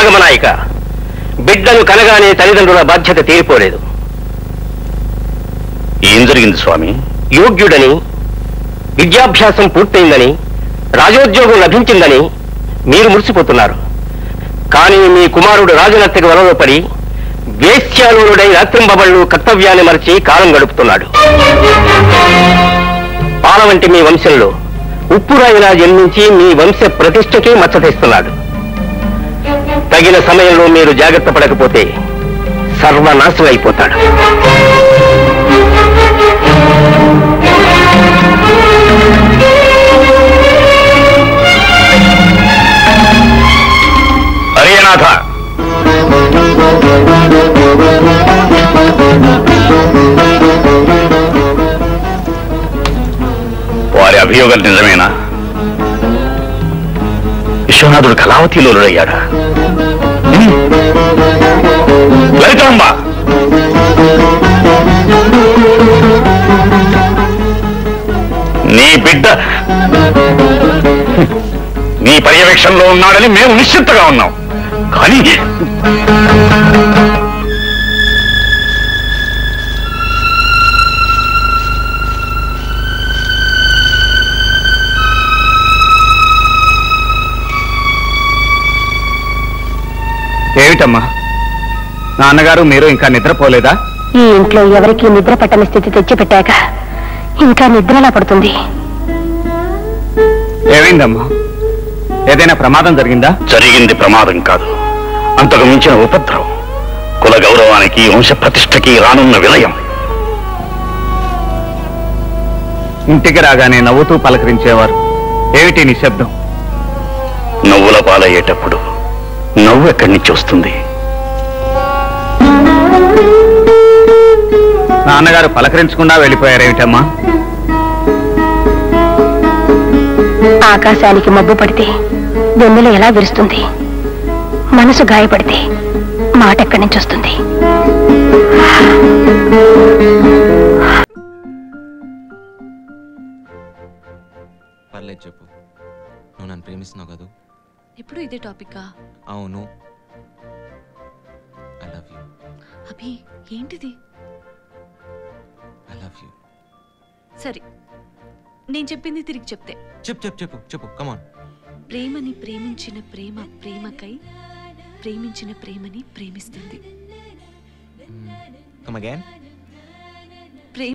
ఆగమనాయిక, బిడ్డను కనగానే తల్లిదండ్రుల బాధ్యత తీరిపోలేదు. ఏం జరిగింది స్వామి? యోగ్యుడని, విద్యాభ్యాసం పూర్తయిందని, రాజోద్యోగం లభించిందని మీరు మురిసిపోతున్నారు. కానీ మీ కుమారుడు రాజనర్తకి వలలో పడి వేశ్యాలోనుడై రాత్రింబబళ్ళు కర్తవ్యాన్ని మరచి కాలం గడుపుతున్నాడు. పాల వంటి మీ వంశంలో ఉప్పురాయిలా జన్మించి మీ వంశ ప్రతిష్టకి మచ్చ తెస్తున్నాడు. తగిన సమయంలో మీరు జాగ్రత్త పడకపోతే సర్వనాశనం అయిపోతాడు. హరినాథ, వారి అభియోగాలు నిజమేనా? విశ్వనాథుడు కళావతిలోలుడయ్యాడా? లలితాంబ, నీ బిడ్డ నీ పర్యవేక్షణలో ఉన్నాడని మేము నిశ్చింతగా ఉన్నాం. కానీ ఏమిటమ్మా, నాన్నగారు మీరు ఇంకా నిద్రపోలేదా? ఈ ఇంట్లో ఎవరికి నిద్ర పట్టని స్థితి తెచ్చిపెట్టాక ఇంకా నిద్రలా పడుతుంది. ఏమైందమ్మా? ఏదైనా ప్రమాదం జరిగిందా? జరిగింది ప్రమాదం కాదు, అంతకు మించిన ఉపద్రవం. కుల గౌరవానికి, వంశ ప్రతిష్టకి రానున్న విలయం. ఇంటికి రాగానే నవ్వుతూ పలకరించేవారు, ఏమిటి నిశ్శబ్దం? నవ్వుల పాలయ్యేటప్పుడు నవ్వు ఎక్కడి నుంచి వస్తుంది? నాన్నగారు పలకరించకుండా వెళ్ళిపోయారేమిటమ్మా? ఆకాశానికి మబ్బు పడితే వెన్నెల ఎలా విరుస్తుంది? మనసు గాయపడితే మాట ఎక్కడి నుంచి వస్తుంది? పర్లేదు చెప్పు, నువ్వు నన్ను ప్రేమిస్తున్నావు కదా? ఎప్పుడు ఇదే టాపిక్కా? అవును, ఐ లవ్ యూ. అభి, ఏంటిది? I love you. సరే, నేను చెప్పింది తిరిగి చెప్తే. చెప్పు చెప్పు చెప్పు చెప్పు, కమాన్. ప్రేమని ప్రేమించిన ప్రేమ ప్రేమకై ప్రేమించిన ప్రేమని ప్రేమిస్తుంది. Come again.